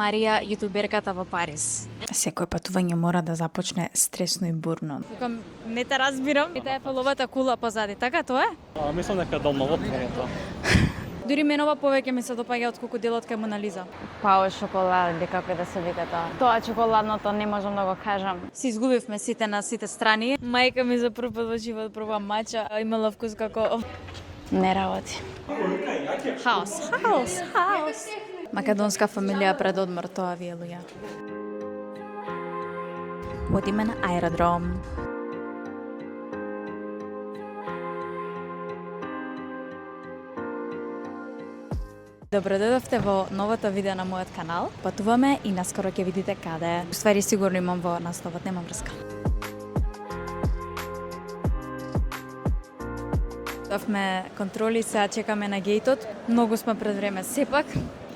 Марија, јутуберката во Париз. Секој патување мора да започне стресно и бурно. Викам, не те разбирам. И таа е фаловата кула позади, така тоа е? Мислам дека Далмавот е тоа. Дури менова повеќе ми се допаѓа од колку делот кај Мона Лиза. Пао шоколад, или како да се вика тоа. Тоа чоколадното не можам да го кажам. Се изгубивме сите на сите страни. Мајка ми за прв пат во живот пробува мача, а имала вкус како Не работи. хаос. Македонска фамилија пред одмор, тоа ви е луѓе. Одиме на аеродром. Добро дојдовте во новото видео на мојот канал. Патуваме и наскоро ќе видите каде. Уствари сигурно имам во насловот, нема врска. Давме контроли, сега чекаме на гейтот. Многу сме пред време сепак,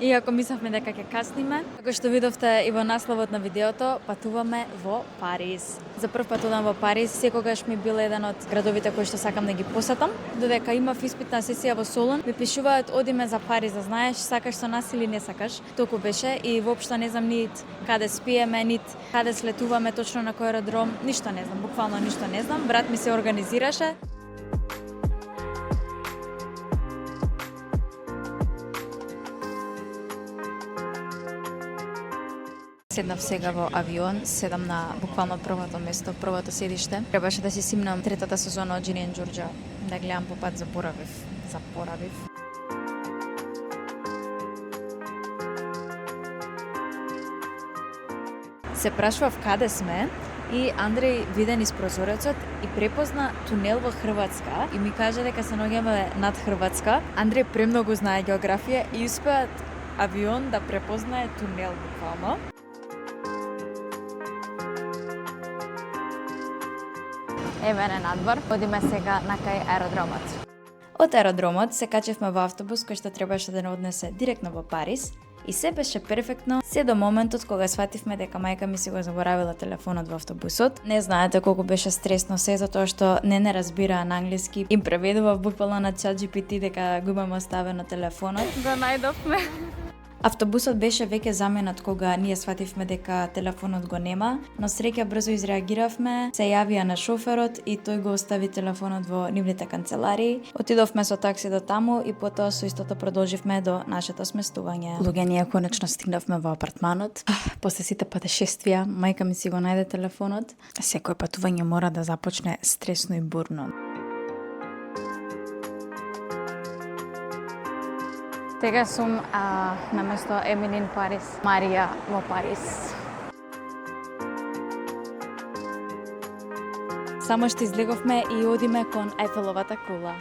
иако мислевме дека ќе касниме. Како што видовте и во насловот на видеото, патуваме во Париз. За прв пат одам во Париз, секогаш ми бил еден од градовите кои што сакам да ги посетам. Додека имав испитна сесија во Солун, ми пишуваат одиме за Париз, да знаеш сакаш со нас или не сакаш. Толку беше и воопшто не знам нит каде спиеме, нит каде слетуваме точно на кој аеродром, ништо не знам, буквално ништо не знам. Брат ми се организираше. Седнав сега во авион, седам на буквално првото место, првото седиште. Требаше да си симнам третата сезона од Џини енд Џорџа, да гледам по пат Заборавив. Се прашував каде сме и Андреј виде низ прозорецот и препозна тунел во Хрватска и ми кажа дека се наоѓаме над Хрватска. Андреј премногу знае географија и успеа авион да препознае тунел буквално. Еве надвор, одиме сега на кај аеродромот. Од аеродромот се качевме во автобус кој што требаше да не однесе директно во Париз и се беше перфектно се до моментот кога свативме дека мајка ми си го заборавила телефонот во автобусот. Не знаете колку беше стресно се затоа што не разбираа на англиски. Им преведував буквално на ChatGPT дека го имам оставено телефонот. Го најдовме. Автобусот беше веќе заменат кога ние свативме дека телефонот го нема, но среќа брзо изреагиравме, се јавија на шоферот и тој го остави телефонот во нивните канцеларии. Отидовме со такси до таму и потоа со истото продолживме до нашето сместување. Луѓе, ние конечно стигнавме во апартманот. После сите патешествија, мајка ми си го најде телефонот. Секој патување мора да започне стресно и бурно. Сега сум на место Емилин Париз, Марија во Париз. Само што излеговме и одиме кон Ејфеловата кула.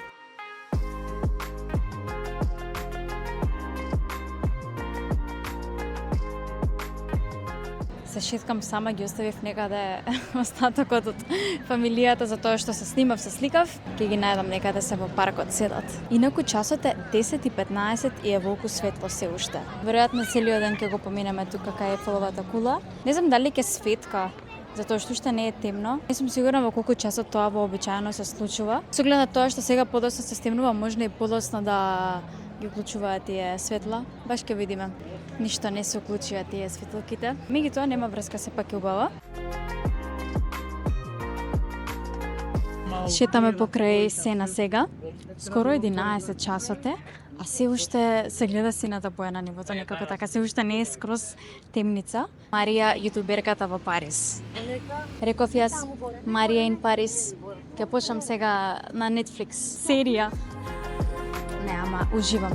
Се шеткам сама, ги оставив некаде остатокот од фамилијата за тоа што се снимав, се сликав. Ќе ги најдам некаде се во паркот седат. Инаку часот е 10:15 и е волку светло се уште. Веројатно целиот ден ќе го поминеме тука кај Ејфеловата кула. Не знам дали ќе светка, затоа што уште не е темно. Не сум сигурна во колку часот тоа вообичаено се случува. Со оглед на тоа што сега подоцна се стемнува, можно и подоцна да ги уклучуваат тие светла. Баш ќе видиме. Ништо не се уклучија тие светлките. Меѓутоа нема врска, сепак е убава. Шетаме покрај Сена сега. Скоро 11 часот е, а се уште се гледа сината боја на нивото, некако така, се уште не е скроз темница. Марија, јутуберката во Париз. Реков јас, Марија in Париз. Ќе почнам сега на Netflix серија. Не, ама уживам.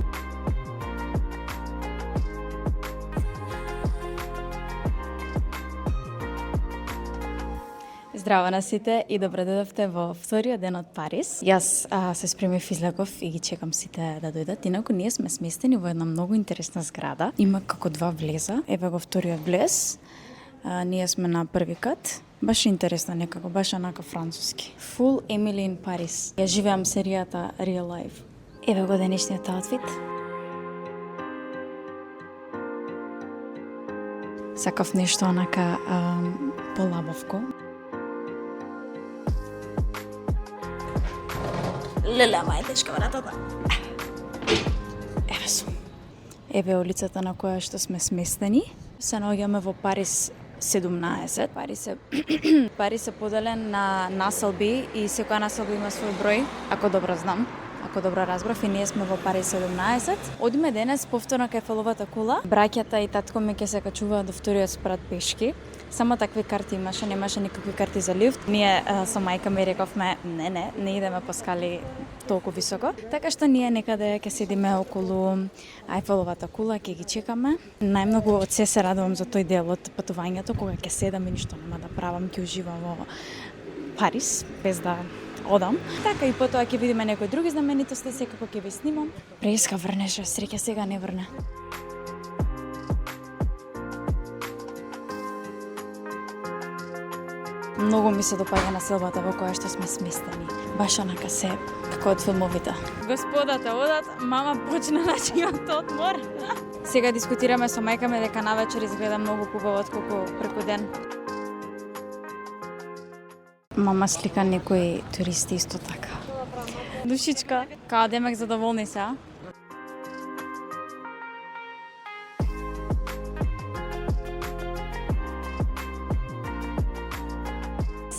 Здраво на сите и добро дојдовте во вториот ден од Париз. Јас се спремив, излегов и ги чекам сите да дојдат. Инаку ние сме сместени во една многу интересна зграда. Има како два влеза. Еве го вториот влез. Ние сме на први кат. Баш интересно некако, баш онака француски. Full Emily in Paris. Ја живеам серијата Real Life. Еве го денешниот аутфит. Сакав нешто онака полабавко. Леле, ама е тешка вратата. Еве сум. Еве улицата на која што сме сместени. Се наоѓаме во Парис 17. Парис е поделен на населби и секоја населба има свој број, ако добро знам. Ако добро разбрав, и ние сме во Парис 17. Одиме денес повторно кај Ефеловата кула. Браќата и татко ми ќе се качуваат до вториот спрат пешки. Само такви карти имаше, немаше никакви карти за лифт. Ние со мајка ми рековме, не идеме по скали толку високо. Така што ние некаде ќе седиме околу Ефеловата кула, ќе ги чекаме. Најмногу од се радувам за тој дел од патувањето, кога ќе седам и ништо нема да правам, ќе уживам во Парис, без да одам. Така и потоа ќе видиме некои други знаменитости, секако ќе ви снимам. Преска врнеше, среќа сега не врне. Многу ми се допаѓа населбата во која што сме сместени. Баш онака се, како од филмовите. Господата одат, мама почна начињето одмор. Сега дискутираме со мајка ми дека навечер изгледа многу побаво отколку преку ден. Мама слика некои туристи исто така. Душичка. Као демек задоволни се, а?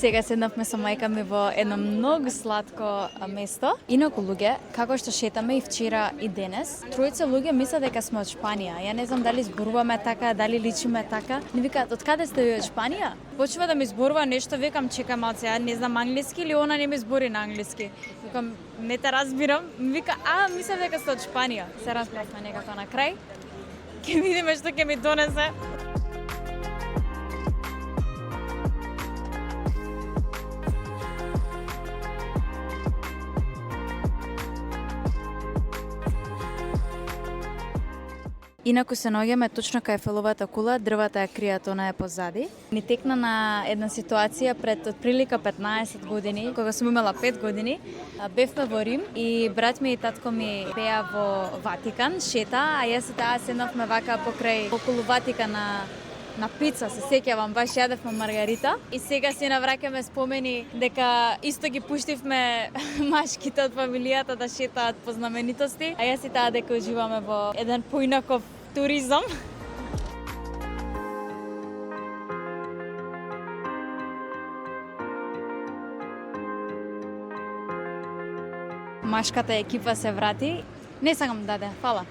Сега седнавме со мајка ми во едно многу сладко место. Инаку луѓе, како што шетаме и вчера и денес, тројца луѓе мислат дека сме од Шпанија. Ја не знам дали зборуваме така, дали личиме така. Не викаат, од каде сте ви, од Шпанија? Почва да ми зборува нешто, викам, чекај малце, ја не знам англиски или она не ми збори на англиски. Викам, не те разбирам. Вика, мислам дека сте од Шпанија. Се расправме некако на крај. Ќе видиме што ќе ми донесе. Инаку се наоѓаме точно кај Ефеловата кула, дрвата ја кријат, она е позади. Ни текна на една ситуација пред отприлика 15 години, кога сум имала 5 години. Бевме во Рим и брат ми и татко ми беа во Ватикан, шета, а јас и таа седнавме вака покрај околу Ватикан на пица, се сеќавам, баш јадевме маргарита и сега си навраќаме спомени дека исто ги пуштивме машките од фамилијата да шетаат по знаменитости, а јас и таа дека уживаме во еден поинаков туризам. Машката екипа се врати. Не сакам даде, фала.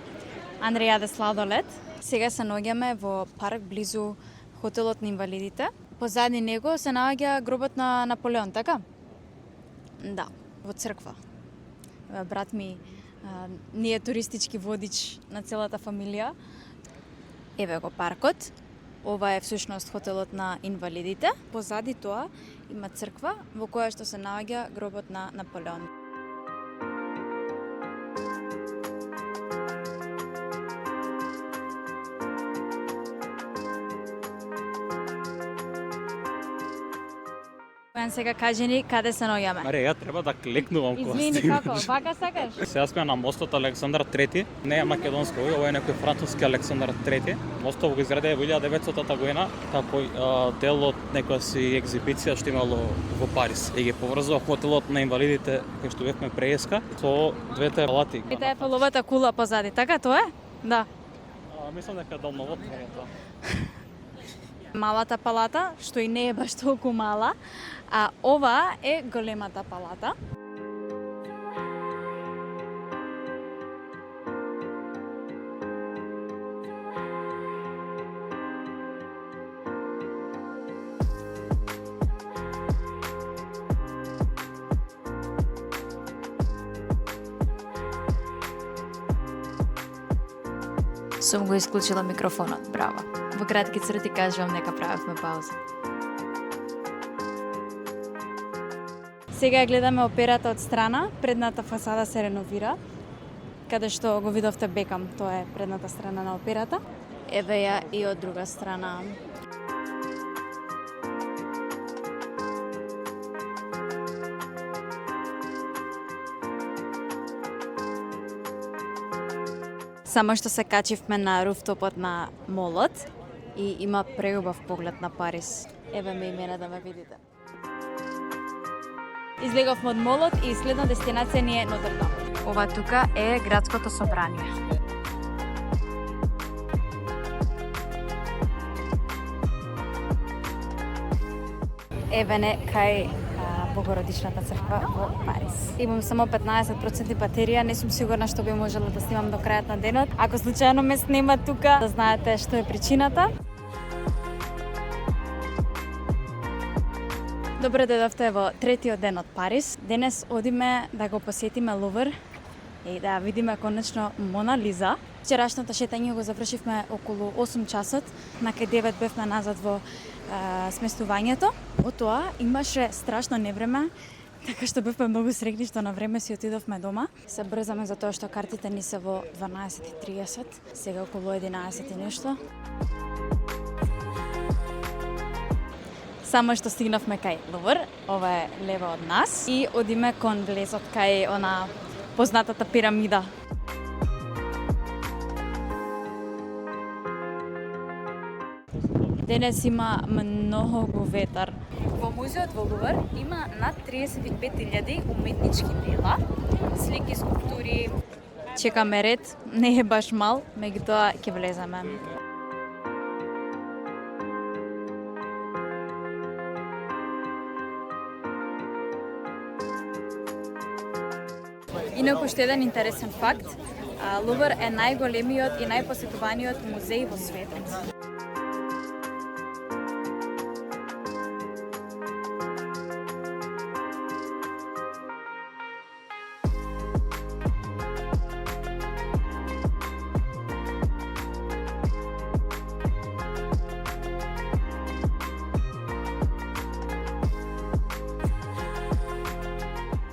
Андреј јаде сладолед. Сега се наоѓаме во парк близу хотелот на инвалидите. Позади него се наоѓа гробот на Наполеон, така? Да, во црква. Брат ми не е туристички водич на целата фамилија. Еве го паркот. Ова е всушност хотелот на инвалидите. Позади тоа има црква во која што се наоѓа гробот на Наполеон. Сега кажи ни каде се наоѓаме. Аре, ја треба да клекнувам кога Извини, стигнеш. како? Вака сакаш? Сега сме на мостот Александар III. Не е македонски овој, ова е некој француски Александар III. Мостот го изградија во 1900 година како дел од некоја си екзибиција што имало во Парис. И ги поврзува хотелот на инвалидите кој што бевме преска со двете палати. И таа е Ефеловата кула позади, така тоа е? Да. Мислам дека е Долновод тоа. Малата палата, што и не е баш толку мала, а ова е големата палата. Сум го исклучила микрофонот, браво. Во кратки црти кажувам дека правевме пауза. Сега гледаме операта од страна, предната фасада се реновира, каде што го видовте Бекам, тоа е предната страна на операта. Еве ја и од друга страна. Само што се качивме на руфтопот на молот и има преубав поглед на Парис. Еве ме имена да ме видите. Излеговме од молот и следна дестинација ни е Нотр-Дам. Ова тука е градското собрание. еве не кај Богородичната црква во Париз. Имам само 15% батерија, не сум сигурна што би можела да снимам до крајот на денот. Ако случајно ме снема тука, да знаете што е причината. Добре дојдовте во третиот ден од Париз. Денес одиме да го посетиме Лувр и да видиме конечно Мона Лиза. Вчерашното шетање го завршивме околу 8 часот, на кај 9 бевме назад во сместувањето. Потоа имаше страшно невреме, така што бевме многу среќни што на време си отидовме дома. Се брзаме за тоа што картите ни се во 12:30, сега околу 11 и нешто. Само што стигнавме кај Лувр, ова е лево од нас, и одиме кон влезот кај она познатата пирамида. Денес има многу ветар. Во музеот во Лувр има над 35.000 уметнички дела, слики, скулптури. Чекаме ред, не е баш мал, меѓутоа ќе влеземе. Инаку уште еден интересен факт, Лувр е најголемиот и најпосетуваниот музеј во светот.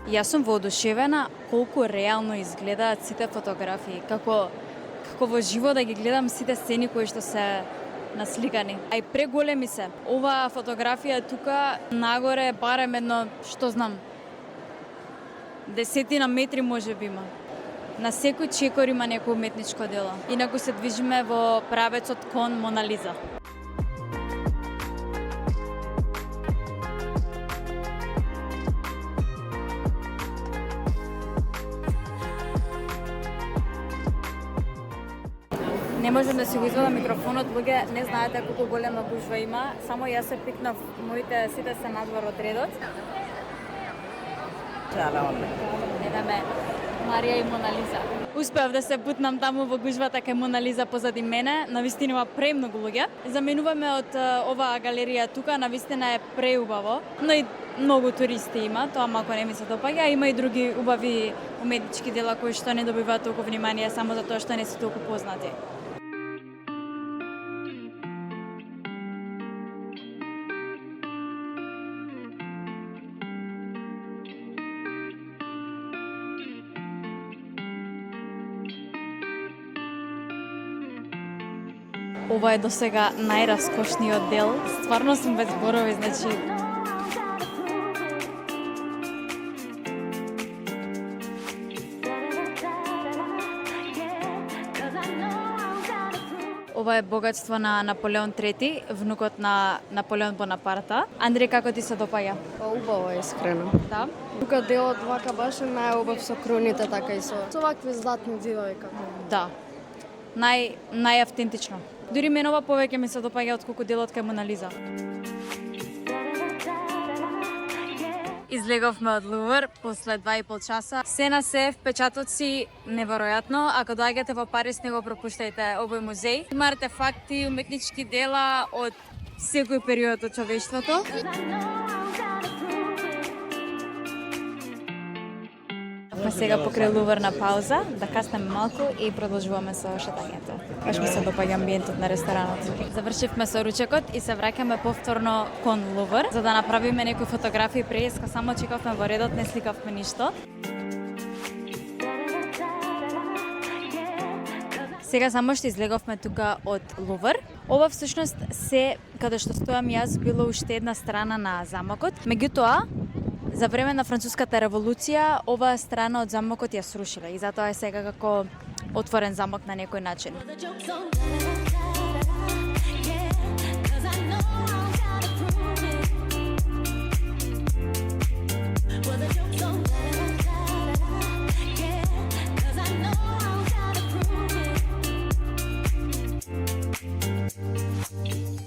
Јас сум воодушевена колку реално изгледаат сите фотографии, како во живо да ги гледам сите сцени кои што се насликани. А и преголеми се. Оваа фотографија тука нагоре барем едно, што знам, 10 метри можеби има. На секој чекор има некој уметничко дело. Инаку се движиме во правецот кон Мона Лиза. Не можам да си го извадам микрофонот, луѓе не знаете колку голема гужва има, само јас се пикнав, моите сите се надвор од редот. Гледаме Марија и Мона Лиза. Успеав да се бутнам таму во гужвата кај Мона Лиза позади мене, навистина има премногу луѓе. Заменуваме од оваа галерија тука, навистина е преубаво, но и многу туристи има, тоа малку не ми се допаѓа, има и други убави уметнички дела кои што не добиваат толку внимание само затоа што не се толку познати. Ова е досега најраскошниот дел. Стварно сум без зборови, значи ова е богатство на Наполеон III, внукот на Наполеон Бонапарта. Андреј, како ти се допаѓа? Убаво е, искрено. Да. Тука делот вака баш е најубав со кроните, така и со вакви златни ѕидови како. Да. Најавтентично. Дури мен ова повеќе ми се допаѓа отколку делот кај Мона Лиза. Излеговме од Лувр после 2,5 часа. Се на се впечатоци неверојатно. Ако доаѓате во Париз, не го пропуштајте овој музеј. Има артефакти, уметнички дела од секој период од човештвото. Сме сега покрај Лувр на пауза, да каснеме малку и продолжуваме со шетањето. Баш ми се допаѓа амбиентот на ресторанот. Завршивме со ручекот и се враќаме повторно кон Лувр, за да направиме некои фотографии. Преска само чекавме во редот, не сликавме ништо. Сега само што излеговме тука од Лувр. Ова всушност се, каде што стојам јас, било уште една страна на замокот. Меѓутоа, за време на Француската револуција, оваа страна од замокот ја срушиле и затоа е сега како отворен замок на некој начин.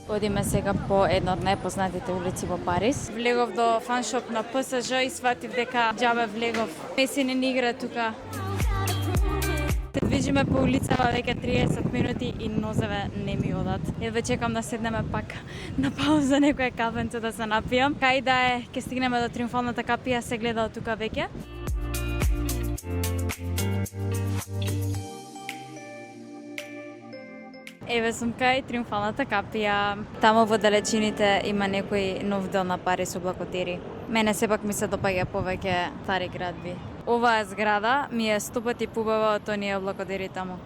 Одиме сега по една од најпознатите улици во Париз. Влегов до фаншоп на ПСЖ и сватив дека џабе влегов. Месенин игра тука. Се движиме по улицава веќе 30 минути и нозеве не ми одат. Едва чекам да седнеме пак на пауза некоја кафенце да се напијам. Кај да е, ќе стигнеме до Триумфалната капија, се гледа од тука веќе. Еве сум кај Триумфалната капија. Таму во далечините има некој нов дел на Париз облакотери. Мене сепак ми се допаѓа повеќе стари градби. Оваа зграда ми е 100 пати побава од оние облакотери таму.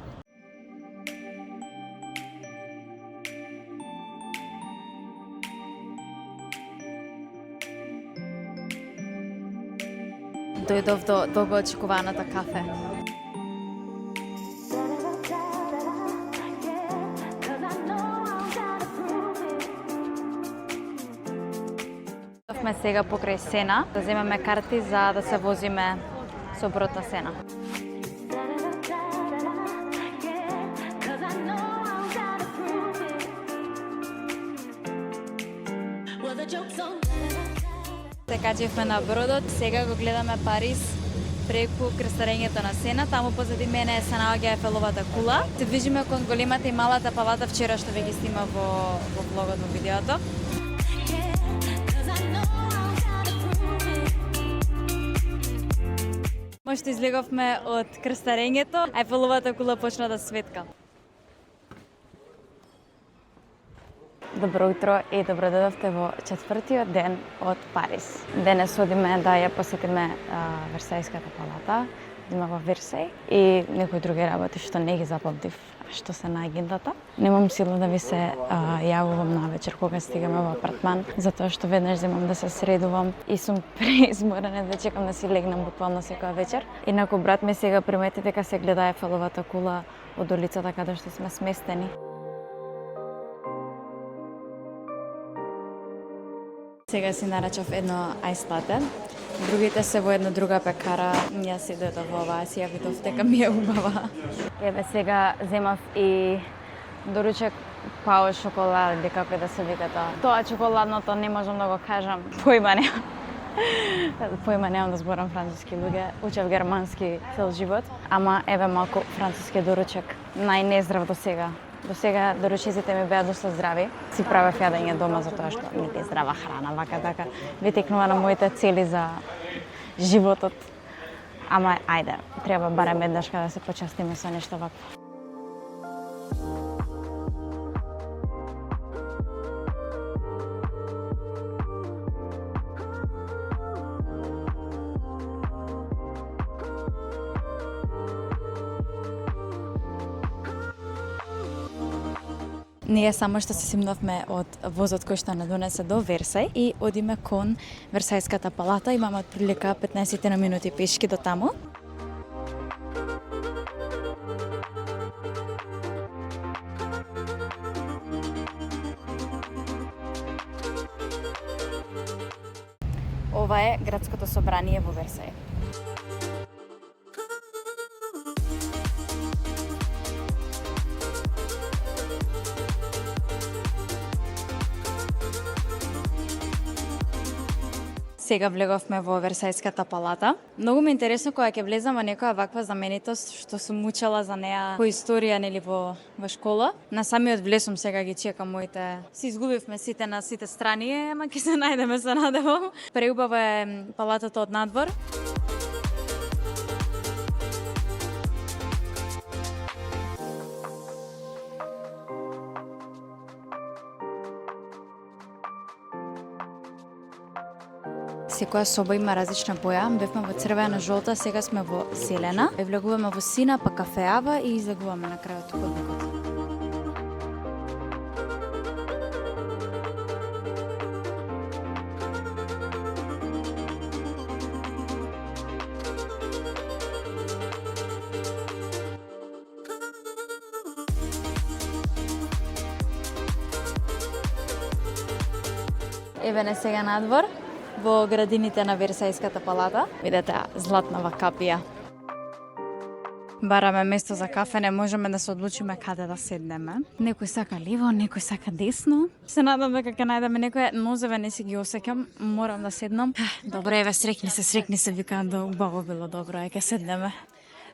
Дојдов до долго очекуваната кафе. Сме сега покрај Сена, да земеме карти за да се возиме со брод на Сена. Се качевме на бродот, сега го гледаме Париз преку крстарењето на Сена, таму позади мене се наоѓа Ефеловата кула. Се движиме кон големата и малата палата, вчера што веќе снима во влогот, во видеото. Што излеговме од крстарењето, а Ефеловата кула почна да светка. Добро утро и добро дојдовте во четвртиот ден од Париз. Денес одиме да ја посетиме Версајската палата, има во Версај и некои други работи што не ги запомнив што се на агендата. Немам сила да ви се јавувам на вечер кога стигаме во апартман, затоа што веднаш земам да се средувам и сум преизморена да чекам да си легнам буквално секоја вечер. Инаку брат ми сега примети дека се гледа Ефеловата кула од улицата каде што сме сместени. Сега си нарачав едно ајс лате. Другите се во една друга пекара. Јас си дојдов во оваа, си ја видов дека ми е убава. Еве сега земав и доручек пао шоколади, како да се вика тоа. Тоа чоколадното не можам да го кажам. Појма немам да зборам француски, луѓе. Учев германски цел живот, ама еве малку француски доручек. Најнездрав до сега. До сега доручиците ми беа доста здрави. Си правев јадење дома затоа што не е здрава храна, вака така. Ви текнува на моите цели за животот. Ама ајде, треба барем еднаш да се почастиме со нешто вакво. Ние само што се симнавме од возот кој што не донесе до Версај и одиме кон Версајската палата. Имаме отприлика 15 на минути пешки до таму. Ова е градското собрание во Версај. Сега влеговме во Версајската палата. Многу ми е интересно кога ќе влезам во некоја ваква знаменитост што сум учела за неа по историја нели во школа. На самиот влез сум сега ги чекам моите. Си изгубивме сите на сите страни, ама ќе се најдеме, се надевам. Преубава е палатата од надвор. Секоја соба има различна боја. Бевме во црвена, жолта, сега сме во зелена. Влегуваме во сина, па кафеава и излегуваме на крајот ходникот. Еве не сега надвор, во градините на Версајската палата. Видете, златнава капија. Бараме место за кафе, не можеме да се одлучиме каде да седнеме. Некој сака ливо, некој сака десно. Се надам дека ќе најдеме некоја, нозеве не си ги осеќам, морам да седнам. Добре, еве, срекни се, викаат да убаво било добро, ќе седнеме.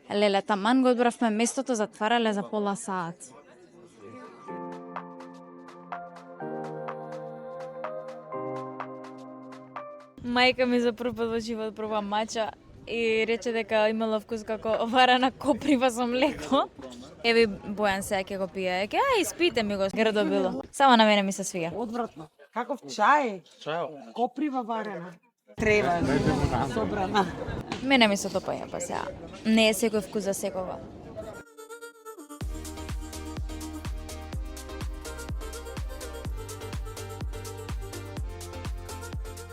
Леле, таман го одбравме местото, затварале за пола саат. Мајка ми за прв пат во живот проба мача и рече дека имала вкус како варена коприва со млеко. Еви Бојан сега ќе го пие. Ке, испите ми го грдо било. Само на мене ми се свија. Одвратно. Каков чај? Коприва варена. Треба собрана. Мене ми се допаѓа па сега. Не е секој вкус за секого.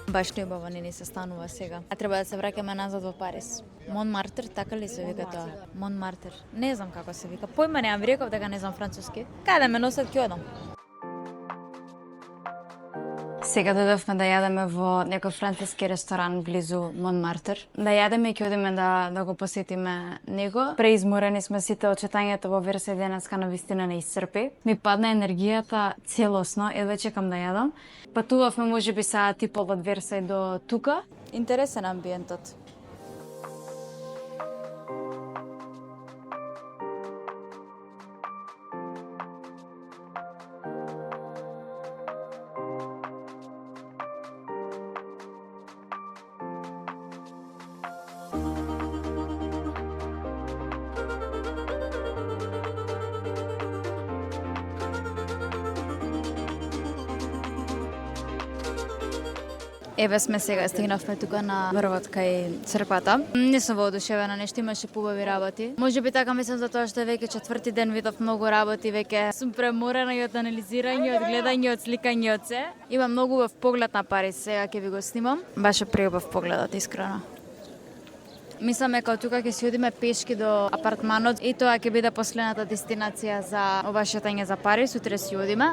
Баш неубаво не ни се станува сега. А треба да се враќаме назад во Париз. Монмартр, така ли се вика тоа? Монмартр. Не знам како се вика. Појма немам, ви реков дека не знам француски. Каде ме носат ќе одам. Сега дојдовме да јадеме во некој француски ресторан близу Монмартр. Да јадеме и ќе одиме да го посетиме него. Преизморени сме сите од читањето во версија денеска на вистина не исцрпи. Ми падна енергијата целосно, едве чекам да јадам. Патувавме можеби саат и пол од Версај до тука. Интересен амбиентот. Еве сме сега, стигнавме тука на врвот кај црквата. Не сум воодушевена, нешто имаше побави работи. Можеби така мислам за тоа што е веќе четврти ден видов многу работи, веќе сум преморена и од анализирање, од гледање, од сликање, од се. Имам многу убав поглед на Париз, сега ќе ви го снимам. Баш е преубав погледот, искрено. Мислам дека од тука ќе си одиме пешки до апартманот и тоа ќе биде последната дестинација за ова шетање за Париз, утре си одиме.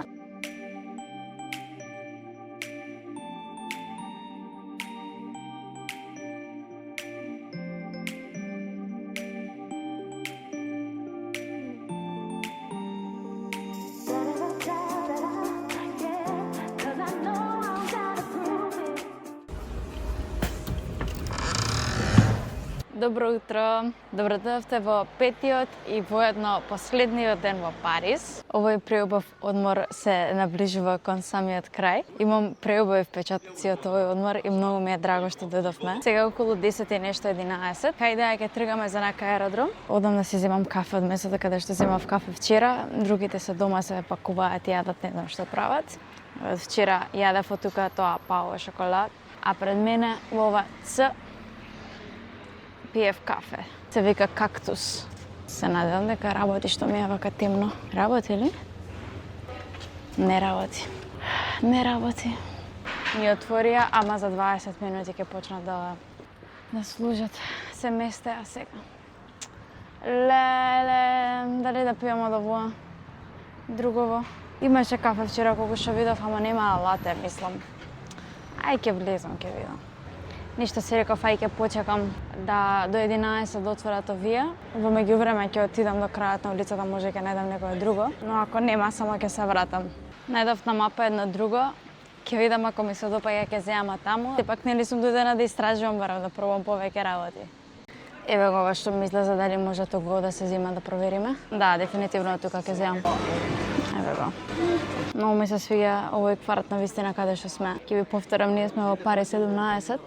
Добро утро! Добро дојдовте во петиот и воедно последниот ден во Париз. Овој преубав одмор се наближува кон самиот крај. Имам преубави впечатоци од овој одмор и многу ми е драго што дојдовме. Сега околу 10 и нешто 11. Хајде ќе тргаме за некој аеродром. Одам да си земам кафе од местото каде што земав кафе вчера. Другите се дома се пакуваат и јадат, не знам што прават. Вчера јадев од тука тоа пао шоколад, а пред мене во ова пиев кафе. Се вика кактус. Се надевам дека работи што ми е вака темно. Работи ли? Не работи. Не работи. Ми отворија, ама за 20 минути ќе почнат да служат. Се местеа сега. Леле, дали да пијам од ово другово? Имаше кафе вчера колку што видов, ама нема лате, мислам. Ај ќе влезам, ќе видам. Ништо се реков, ај ќе почекам да до 11 да отворат овие. Во меѓувреме ќе отидам до крајот на улицата, може ќе најдам некое друго, но ако нема, само ќе се вратам. Најдов на мапа едно друго, ќе видам ако ми се допаѓа ќе земам таму. Сепак нели сум дојдена да истражувам, барам да пробам повеќе работи. Еве го ова што ми излезе, дали може тука да се зема да провериме. Да, дефинитивно тука ќе земам. Еве го. Многу ми се свиѓа овој кварт на вистина каде што сме. Ќе ви повторам, ние сме во Париз 17.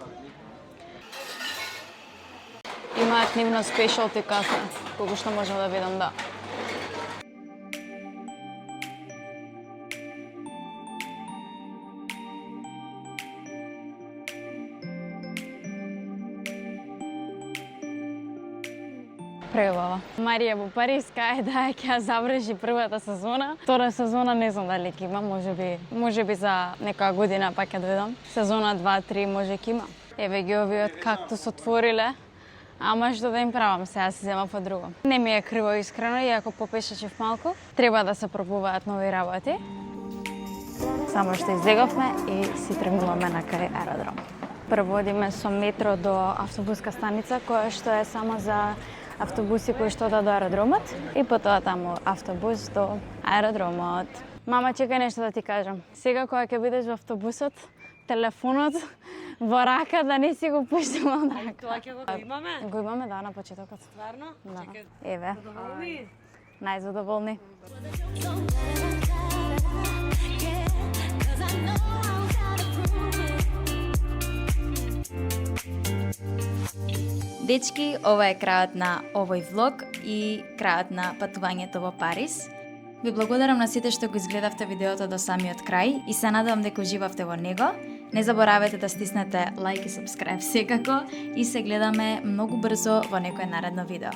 Имаат нивно спешалти кафе, колку што можам да видам, да. Преубава. Марија во Париз кај да ќе заврши првата сезона. Втора сезона не знам дали ќе има, можеби за некоја година пак ќе дојдам. Сезона 2-3 може ќе има. Еве ги овиот кактус отвориле. Ама што да им правам, сега се земав од друго. Не ми е криво искрено, иако попешачев малку. Треба да се пробуваат нови работи. Само што излеговме и си тргнуваме на кај аеродром. Прво одиме со метро до автобуска станица, која што е само за автобуси кои што одат до аеродромот и потоа таму автобус до аеродромот. Мама, чекај нешто да ти кажам. Сега кога ќе бидеш во автобусот, телефонот во рака да не си го пуштила од рака. Тоа ќе го имаме? Го имаме на почетокот. Стварно? Да. Чекај. Еве. Задоволни? Најзадоволни. Дечки, ова е крајот на овој влог и крајот на патувањето во Париз. Ви благодарам на сите што го изгледавте видеото до самиот крај и се надевам дека уживавте во него. Не заборавајте да стиснете лайк и сабскрајб секако и се гледаме многу брзо во некое наредно видео.